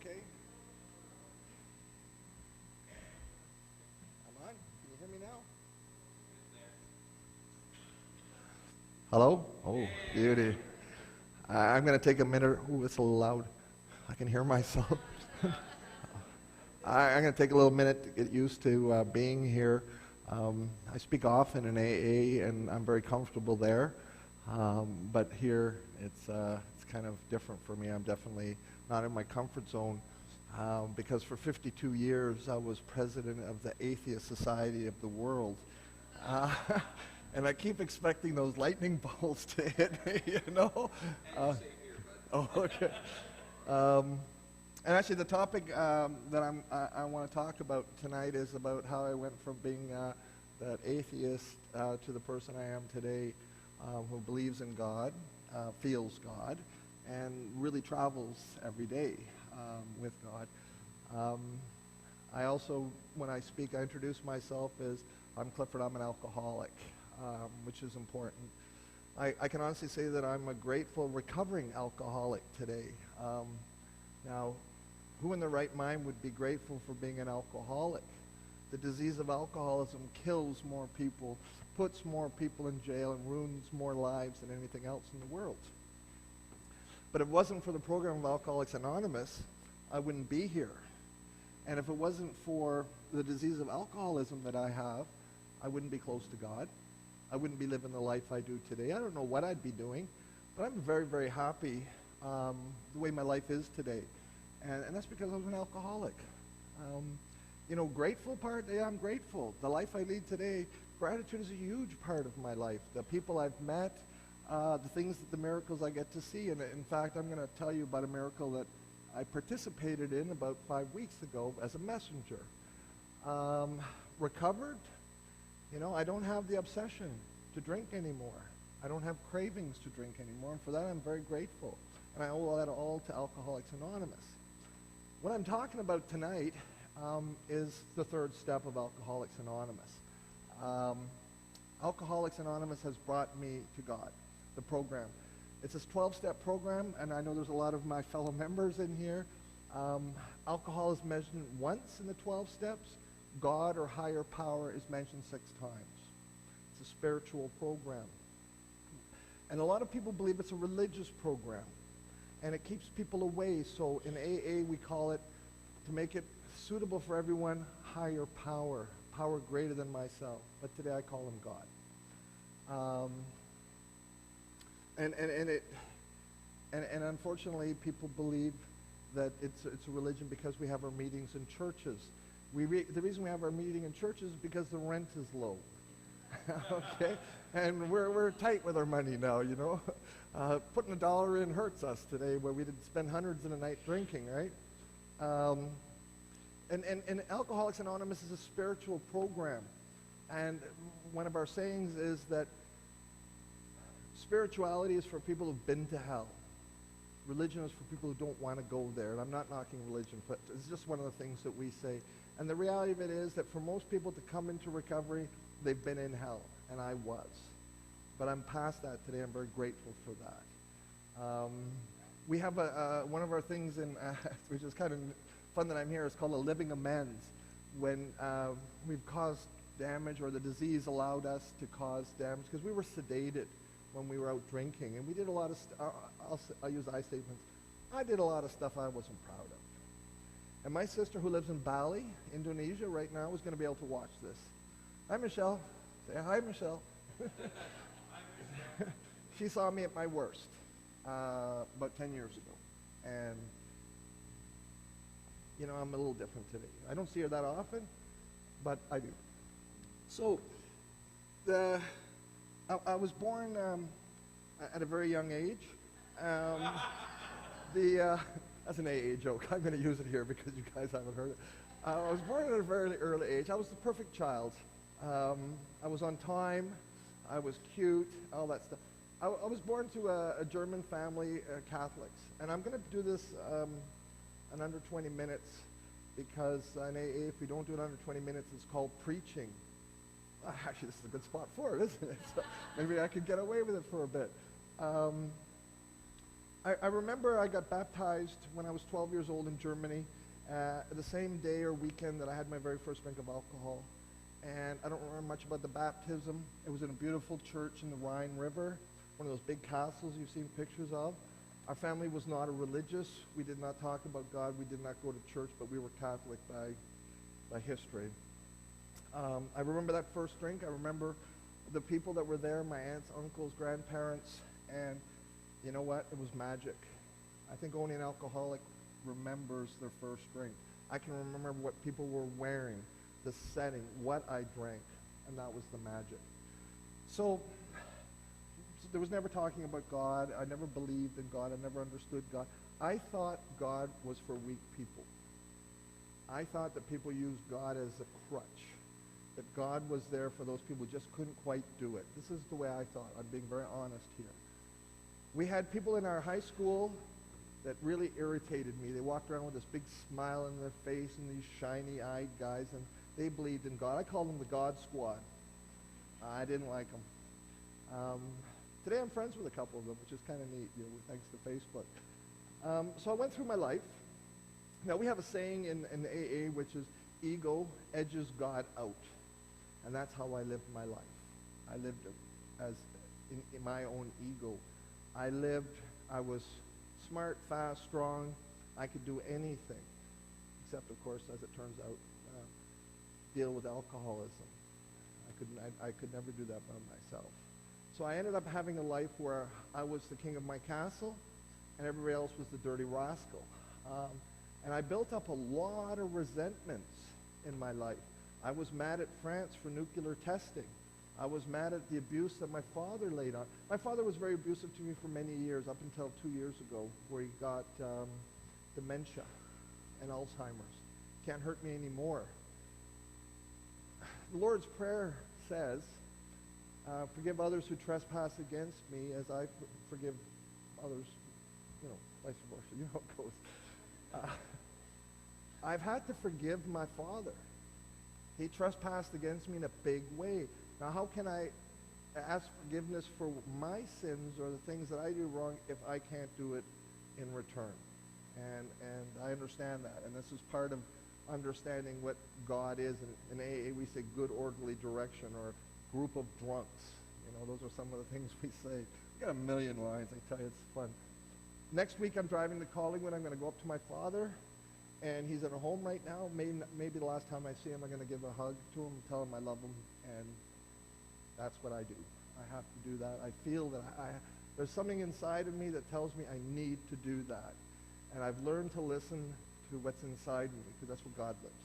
okay? I'm on. Can you hear me now? Hello? Oh, beauty. I'm going to take a minute. Ooh, it's a little loud. I can hear myself. I'm going to take a little minute to get used to being here. I speak often in AA, and I'm very comfortable there. But here, it's kind of different for me. I'm definitely not in my comfort zone because for 52 years I was president of the Atheist Society of the World. And I keep expecting those lightning bolts to hit me, you know? Oh, okay. And actually the topic that I want to talk about tonight is about how I went from being that atheist to the person I am today, who believes in God, feels God, and really travels every day with God. I also, when I speak, I introduce myself as, I'm Clifford, I'm an alcoholic, which is important. I can honestly say that I'm a grateful, recovering alcoholic today. Now, who in their right mind would be grateful for being an alcoholic? The disease of alcoholism kills more people, puts more people in jail, and ruins more lives than anything else in the world. But if it wasn't for the program of Alcoholics Anonymous, I wouldn't be here. And if it wasn't for the disease of alcoholism that I have, I wouldn't be close to God. I wouldn't be living the life I do today. I don't know what I'd be doing, but I'm very, very happy the way my life is today. And that's because I was an alcoholic. You know, grateful part, yeah, I'm grateful. The life I lead today, gratitude is a huge part of my life. The people I've met, the things, the miracles I get to see. And in fact, I'm going to tell you about a miracle that I participated in about 5 weeks ago as a messenger. Recovered. You know, I don't have the obsession to drink anymore. I don't have cravings to drink anymore, and for that I'm very grateful. And I owe that all to Alcoholics Anonymous. What I'm talking about tonight is the third step of Alcoholics Anonymous. Alcoholics Anonymous has brought me to God, the program. It's a 12-step program, and I know there's a lot of my fellow members in here. Alcohol is mentioned once in the 12 steps. God or higher power is mentioned 6 times. It's a spiritual program. And a lot of people believe it's a religious program. And it keeps people away. So in AA we call it, to make it suitable for everyone, higher power. Power greater than myself. But today I call him God. And unfortunately people believe that it's a religion because we have our meetings in churches. The reason we have our meeting in churches is because the rent is low. Okay? And we're tight with our money now, you know. Putting $1 in hurts us today, where we did spend hundreds in a night drinking, right? And Alcoholics Anonymous is a spiritual program. And one of our sayings is that spirituality is for people who've been to hell. Religion is for people who don't want to go there. And I'm not knocking religion, but it's just one of the things that we say. And the reality of it is that for most people to come into recovery, they've been in hell, and I was. But I'm past that today. I'm very grateful for that. We have one of our things, which is kind of fun that I'm here, is called a living amends. When we've caused damage, or the disease allowed us to cause damage, because we were sedated when we were out drinking. And we did a lot of, I'll use I statements, I did a lot of stuff I wasn't proud of. And my sister, who lives in Bali, Indonesia, right now, is going to be able to watch this. Hi, Michelle. Say hi, Michelle. She saw me at my worst about 10 years ago. And, you know, I'm a little different today. I don't see her that often, but I do. So, I was born at a very young age. That's an AA joke. I'm going to use it here because you guys haven't heard it. I was born at a very early age. I was the perfect child. I was on time. I was cute, all that stuff. I was born to a German family, Catholics. And I'm going to do this in under 20 minutes because in AA, if we don't do it under 20 minutes, it's called preaching. Actually, this is a good spot for it, isn't it? So maybe I could get away with it for a bit. I remember I got baptized when I was 12 years old in Germany, the same day or weekend that I had my very first drink of alcohol. And I don't remember much about the baptism. It was in a beautiful church in the Rhine River, one of those big castles you've seen pictures of. Our family was not a religious. We did not talk about God. We did not go to church, but we were Catholic by history. I remember that first drink. I remember the people that were there, my aunts, uncles, grandparents, and you know what? It was magic. I think only an alcoholic remembers their first drink. I can remember what people were wearing, the setting, what I drank, and that was the magic. So there was never talking about God. I never believed in God. I never understood God. I thought God was for weak people. I thought that people used God as a crutch, that God was there for those people who just couldn't quite do it. This is the way I thought. I'm being very honest here. We had people in our high school that really irritated me. They walked around with this big smile on their face and these shiny-eyed guys, and they believed in God. I called them the God Squad. I didn't like them. Today I'm friends with a couple of them, which is kind of neat, thanks to Facebook. So I went through my life. Now, we have a saying in AA, which is, ego edges God out. And that's how I lived my life. I lived as in my own ego. I was smart, fast, strong. I could do anything, except, of course, as it turns out, deal with alcoholism. I could never do that by myself. So I ended up having a life where I was the king of my castle, and everybody else was the dirty rascal. And I built up a lot of resentments in my life. I was mad at France for nuclear testing. I was mad at the abuse that my father laid on. My father was very abusive to me for many years, up until 2 years ago, where he got dementia and Alzheimer's. Can't hurt me anymore. The Lord's Prayer says, forgive others who trespass against me as I forgive others, vice versa. You know how it goes. I've had to forgive my father. He trespassed against me in a big way. Now, how can I ask forgiveness for my sins or the things that I do wrong if I can't do it in return? And I understand that. And this is part of understanding what God is. In AA, we say good orderly direction, or group of drunks. Those are some of the things we say. We've got a million lines. I tell you, it's fun. Next week, I'm driving to Collingwood. I'm going to go up to my father, and he's at home right now. Maybe the last time I see him, I'm going to give a hug to him, tell him I love him, and that's what I do. I have to do that. I feel that there's something inside of me that tells me I need to do that. And I've learned to listen to what's inside me, because that's where God lives.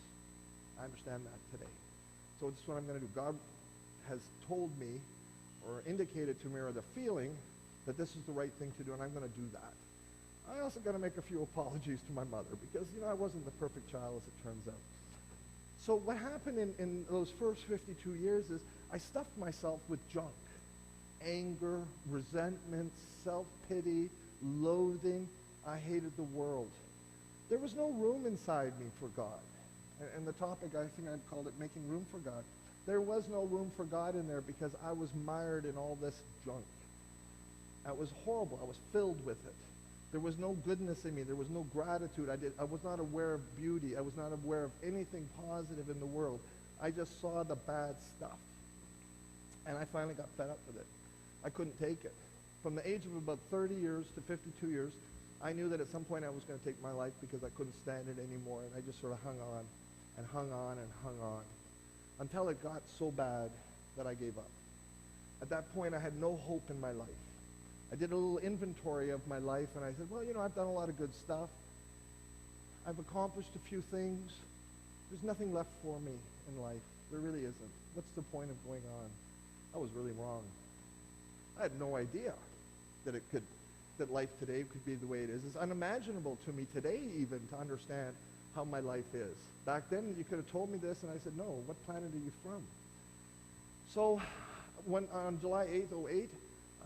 I understand that today. So this is what I'm going to do. God has told me, or indicated to me, or the feeling that this is the right thing to do, and I'm going to do that. I also got to make a few apologies to my mother, because I wasn't the perfect child, as it turns out. So what happened in those first 52 years is I stuffed myself with junk. Anger, resentment, self-pity, loathing. I hated the world. There was no room inside me for God. And the topic, I think I'd called it making room for God. There was no room for God in there, because I was mired in all this junk. That was horrible. I was filled with it. There was no goodness in me. There was no gratitude. I was not aware of beauty. I was not aware of anything positive in the world. I just saw the bad stuff. And I finally got fed up with it. I couldn't take it. From the age of about 30 years to 52 years, I knew that at some point I was going to take my life, because I couldn't stand it anymore. And I just sort of hung on and hung on and hung on, until it got so bad that I gave up. At that point, I had no hope in my life. I did a little inventory of my life, and I said, well, I've done a lot of good stuff. I've accomplished a few things. There's nothing left for me in life. There really isn't. What's the point of going on? I was really wrong. I had no idea that life today could be the way it is. It's unimaginable to me today even to understand how my life is. Back then, you could have told me this, and I said, no, what planet are you from? So on July 8th, 2008,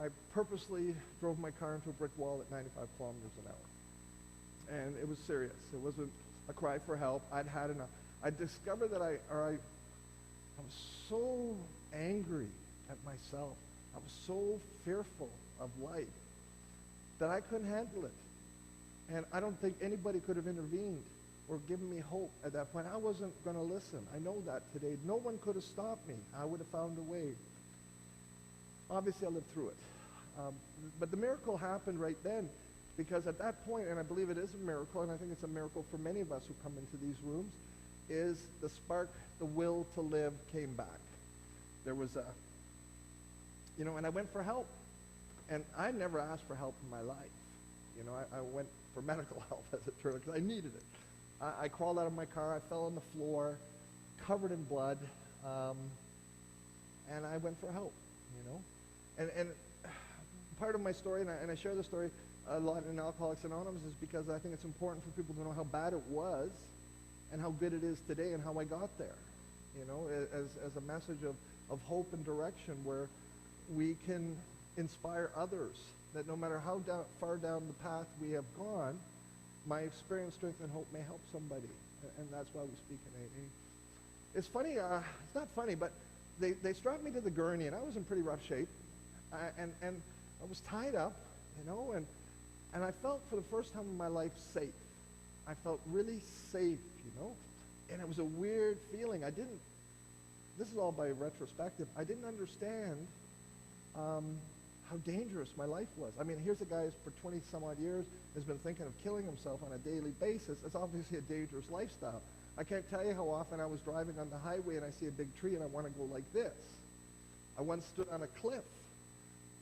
I purposely drove my car into a brick wall at 95 kilometers an hour. And it was serious. It wasn't a cry for help. I'd had enough. I discovered that I was so angry at myself. I was so fearful of life that I couldn't handle it. And I don't think anybody could have intervened or given me hope at that point. I wasn't going to listen. I know that today. No one could have stopped me. I would have found a way. Obviously, I lived through it. But the miracle happened right then, because at that point, and I believe it is a miracle, and I think it's a miracle for many of us who come into these rooms, is the spark, the will to live came back. There was and I went for help. And I never asked for help in my life. I went for medical help as it turned out, because I needed it. I crawled out of my car, I fell on the floor, covered in blood, and I went for help, And part of my story, and I share this story a lot in Alcoholics Anonymous, is because I think it's important for people to know how bad it was and how good it is today and how I got there, as a message of hope and direction, where we can inspire others, that no matter how far down the path we have gone, my experience, strength, and hope may help somebody. And that's why we speak in AA. It's funny, it's not funny, but they strapped me to the gurney, and I was in pretty rough shape. And I was tied up, and I felt for the first time in my life safe. I felt really safe, and it was a weird feeling. This is all by retrospective, I didn't understand how dangerous my life was. I mean, here's a guy who's for 20 some odd years has been thinking of killing himself on a daily basis. It's obviously a dangerous lifestyle. I can't tell you how often I was driving on the highway and I see a big tree and I want to go like this. I once stood on a cliff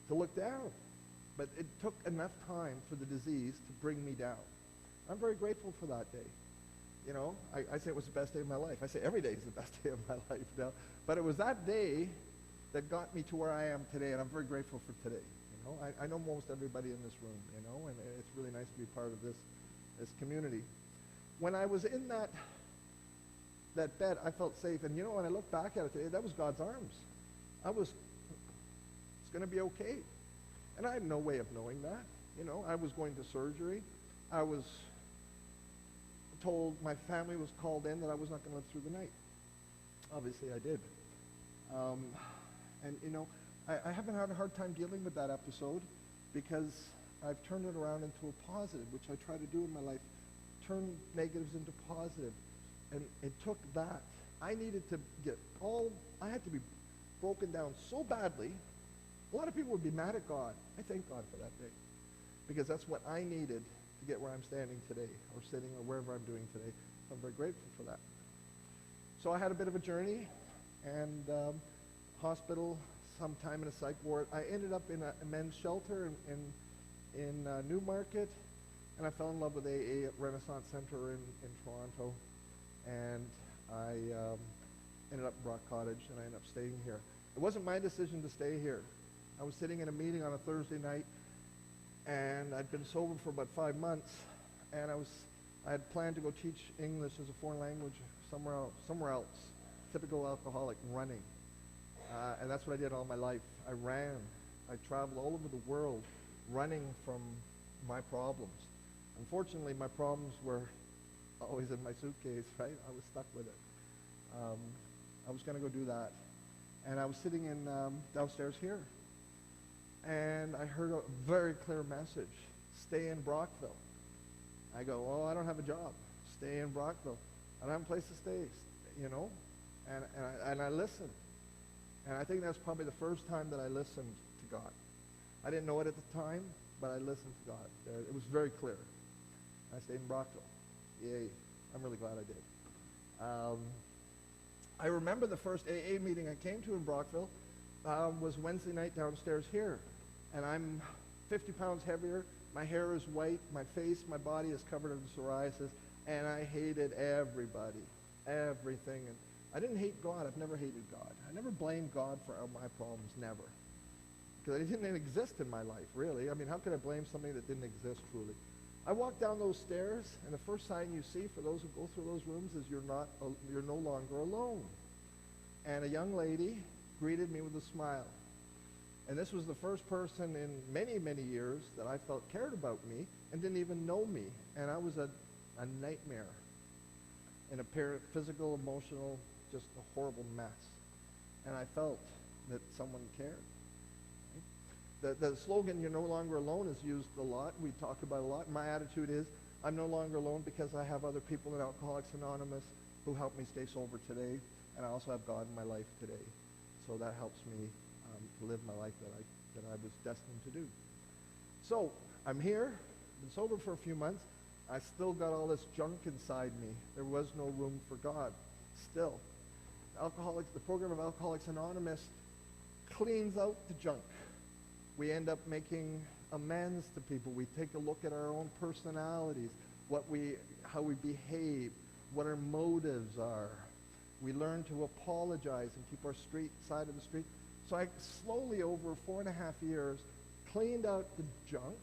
to look down, but it took enough time for the disease to bring me down. I'm very grateful for that day. I say it was the best day of my life. I say every day is the best day of my life now. But it was that day that got me to where I am today, and I'm very grateful for today. I know most everybody in this room, and it's really nice to be part of this community. When I was in that bed, I felt safe, and when I look back at it today, that was God's arms. It's going to be okay. And I had no way of knowing that. I was going to surgery. I was told, my family was called in, that I was not going to live through the night. Obviously, I did. I haven't had a hard time dealing with that episode, because I've turned it around into a positive, which I try to do in my life, turn negatives into positive. And it took that. I had to be broken down so badly. A lot of people would be mad at God. I thank God for that day, because that's what I needed to get where I'm standing today, or sitting, or wherever I'm doing today. So I'm very grateful for that. So I had a bit of a journey, and hospital, some time in a psych ward. I ended up in a men's shelter in Newmarket, and I fell in love with AA at Renaissance Center in Toronto, and I ended up in Brock Cottage, and I ended up staying here. It wasn't my decision to stay here. I was sitting in a meeting on a Thursday night, and I'd been sober for about 5 months, and I had planned to go teach English as a foreign language somewhere else. Typical alcoholic, running. And that's what I did all my life. I ran. I traveled all over the world running from my problems. Unfortunately, my problems were always in my suitcase, right? I was stuck with it. I was going to go do that. And I was sitting in downstairs here, and I heard a very clear message: stay in Brockville. I go, oh, I don't have a job. Stay in Brockville. I don't have a place to stay, And I listened. And I think that's probably the first time that I listened to God. I didn't know it at the time, but I listened to God. It was very clear. I stayed in Brockville. Yay. I'm really glad I did. I remember the first AA meeting I came to in Brockville was Wednesday night downstairs here. And I'm 50 pounds heavier. My hair is white. My face, my body is covered in psoriasis. And I hated everybody, everything. And I didn't hate God. I've never hated God. I never blamed God for my problems, never. Because it didn't exist in my life, really. I mean, how could I blame something that didn't exist, truly? I walked down those stairs, and the first sign you see for those who go through those rooms is you're no longer alone. And a young lady greeted me with a smile. And this was the first person in many, many years that I felt cared about me and didn't even know me. And I was a nightmare in a physical, emotional, just a horrible mess. And I felt that someone cared. The slogan, "You're no longer alone," is used a lot. We talk about it a lot. My attitude is, I'm no longer alone because I have other people in Alcoholics Anonymous who help me stay sober today, and I also have God in my life today. So that helps me to live my life that I was destined to do. So I'm here, been sober for a few months. I still got all this junk inside me. There was no room for God. Still, the program of Alcoholics Anonymous cleans out the junk. We end up making amends to people. We take a look at our own personalities, how we behave, what our motives are. We learn to apologize and keep our side of the street. So I slowly, over 4.5 years, cleaned out the junk,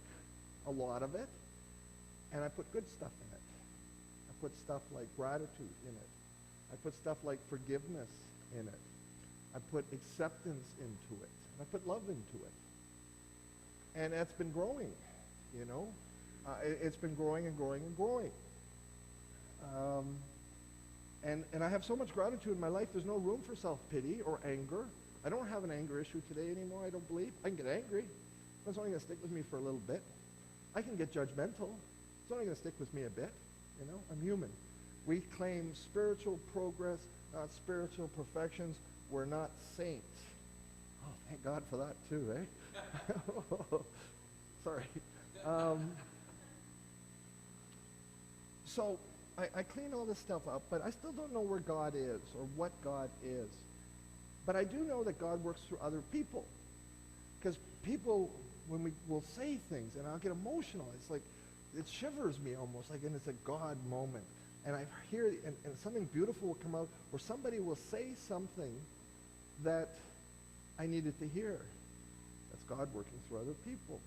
a lot of it, and I put good stuff in it. I put stuff like gratitude in it. I put stuff like forgiveness in it. I put acceptance into it. And I put love into it. And it's been growing, you know. It's been growing and growing and growing. And I have so much gratitude in my life, there's no room for self-pity or anger. I don't have an anger issue today anymore, I don't believe. I can get angry. That's only going to stick with me for a little bit. I can get judgmental. It's only going to stick with me a bit. You know, I'm human. We claim spiritual progress, not spiritual perfections. We're not saints. Oh, thank God for that too, eh? Sorry. So I clean all this stuff up, but I still don't know where God is or what God is. But I do know that God works through other people. Because people, when we will say things, and I'll get emotional, it's like, it shivers me almost, like, and it's a God moment. And I hear, and something beautiful will come out, or somebody will say something that I needed to hear. That's God working through other people.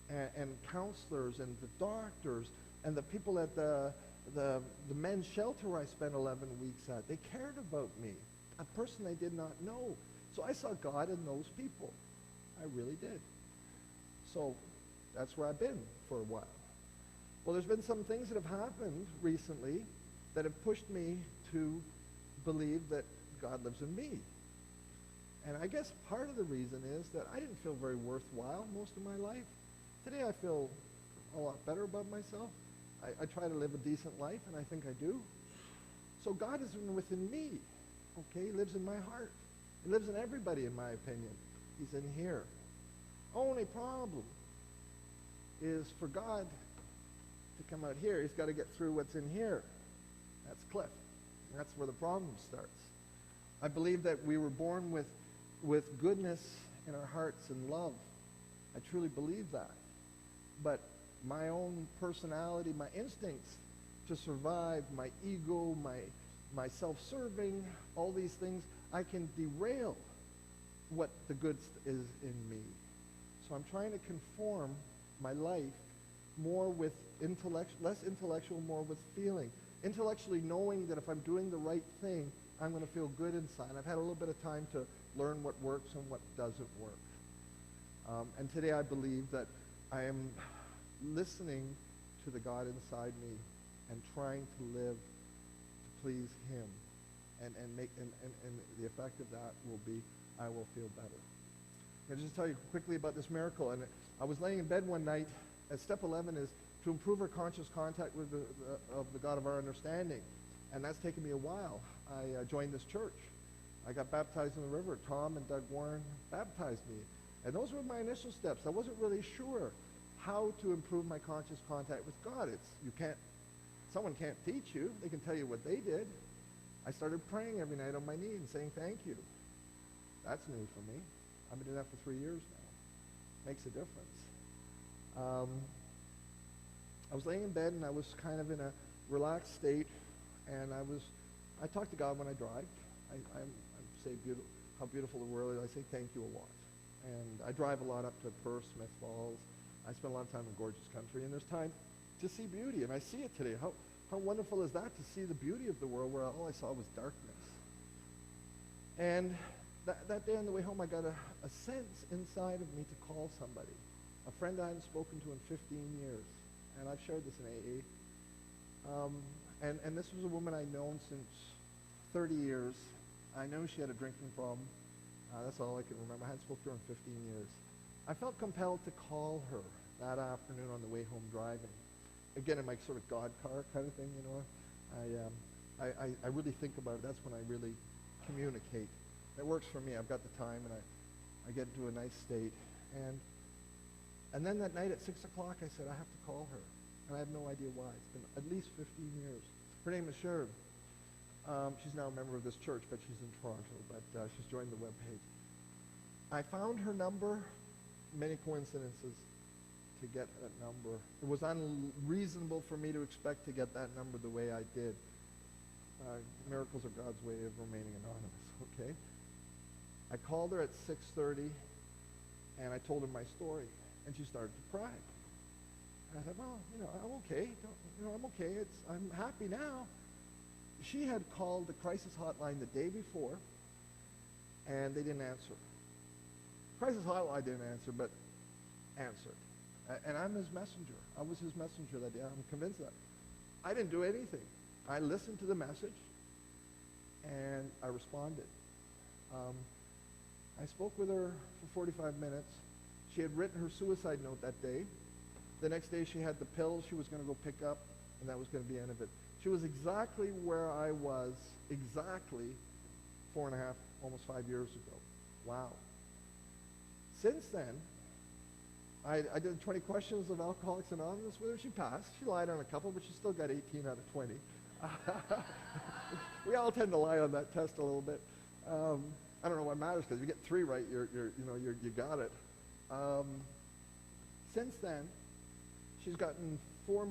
And counselors, and the doctors, and the people at the men's shelter I spent 11 weeks at, they cared about me, a person I did not know. So I saw God in those people. I really did. So that's where I've been for a while. Well, there's been some things that have happened recently that have pushed me to believe that God lives in me. And I guess part of the reason is that I didn't feel very worthwhile most of my life. Today I feel a lot better about myself. I try to live a decent life, and I think I do. So God is within me. Okay, He lives in my heart. He lives in everybody, in my opinion. He's in here. Only problem is for God to come out here, He's got to get through what's in here. That's Cliff. That's where the problem starts. I believe that we were born with goodness in our hearts and love. I truly believe that. But my own personality, my instincts to survive, my ego, my self-serving, all these things, I can derail what the good is in me. So I'm trying to conform my life more with less intellectual, more with feeling. Intellectually knowing that if I'm doing the right thing, I'm going to feel good inside. I've had a little bit of time to learn what works and what doesn't work. And today I believe that I am listening to the God inside me and trying to live to please Him. And the effect of that will be I will feel better. I'm going to just tell you quickly about this miracle. And I was laying in bed one night, and step 11 is to improve our conscious contact with the God of our understanding. And that's taken me a while. I joined this church. I got baptized in the river. Tom and Doug Warren baptized me. And those were my initial steps. I wasn't really sure how to improve my conscious contact with God. Someone can't teach you. They can tell you what they did. I started praying every night on my knee and saying thank you. That's new for me. I've been doing that for 3 years now. Makes a difference. I was laying in bed and I was kind of in a relaxed state, and I talk to God when I drive. I say how beautiful the world is. I say thank you a lot. And I drive a lot up to Perth, Smith Falls. I spend a lot of time in gorgeous country, and there's time to see beauty, and I see it today. How wonderful is that, to see the beauty of the world where all I saw was darkness. And that day on the way home, I got a sense inside of me to call somebody, a friend I hadn't spoken to in 15 years, and I've shared this in AA. And this was a woman I'd known since 30 years. I know she had a drinking problem. That's all I can remember. I hadn't spoken to her in 15 years. I felt compelled to call her that afternoon on the way home driving. Again, in my sort of God car kind of thing, you know. I really think about it. That's when I really communicate. It works for me. I've got the time, and I get into a nice state. And then that night at 6 o'clock, I said, I have to call her. And I have no idea why. It's been at least 15 years. Her name is Sharon. She's now a member of this church, but she's in Toronto, but she's joined the webpage. I found her number, many coincidences, to get that number. It was unreasonable for me to expect to get that number the way I did. Miracles are God's way of remaining anonymous, okay? I called her at 6:30, and I told her my story, and she started to cry. And I said, well, you know, I'm okay. I'm okay. I'm happy now. She had called the crisis hotline the day before, and they didn't answer. Crisis hotline didn't answer, but answered. And I'm his messenger. I was his messenger that day. I'm convinced of that. I didn't do anything. I listened to the message, and I responded. I spoke with her for 45 minutes. She had written her suicide note that day. The next day she had the pills she was going to go pick up, and that was going to be the end of it. She was exactly where I was exactly 4.5, almost 5 years ago. Wow. Since then, I did 20 questions of Alcoholics Anonymous with her. She passed. She lied on a couple, but she still got 18 out of 20. We all tend to lie on that test a little bit. I don't know what matters, because if you get 3 right, you got it. Since then, she's gotten 4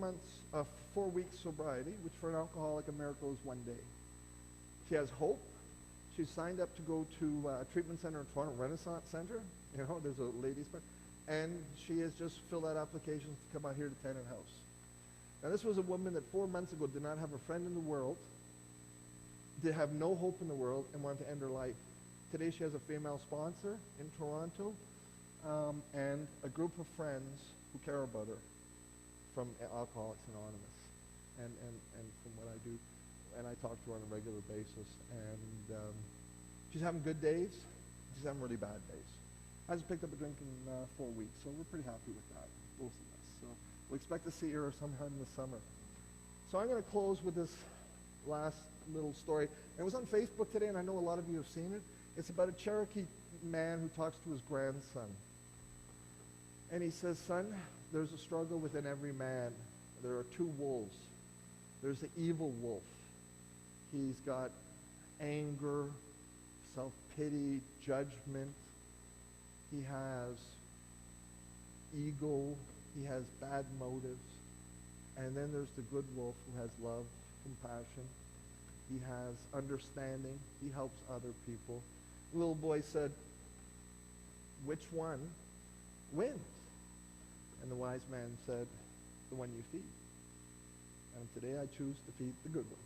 weeks sobriety, which for an alcoholic, a miracle is 1 day. She has hope. She's signed up to go to a treatment center in Toronto, Renaissance Center. You know, there's a ladies' bar. And she has just filled out applications to come out here to Tennant House. Now, this was a woman that 4 months ago did not have a friend in the world, did have no hope in the world, and wanted to end her life. Today, she has a female sponsor in Toronto, and a group of friends who care about her from Alcoholics Anonymous, and from what I do, and I talk to her on a regular basis. And she's having good days. She's having really bad days. Hasn't picked up a drink in 4 weeks, so we're pretty happy with that, both of us. So we expect to see her sometime in the summer. So I'm going to close with this last little story. It was on Facebook today, and I know a lot of you have seen it. It's about a Cherokee man who talks to his grandson. And he says, son, there's a struggle within every man. There are 2 wolves. There's the evil wolf. He's got anger, self-pity, judgment. He has ego. He has bad motives. And then there's the good wolf who has love, compassion. He has understanding. He helps other people. The little boy said, which one wins? And the wise man said, the one you feed. And today I choose to feed the good one.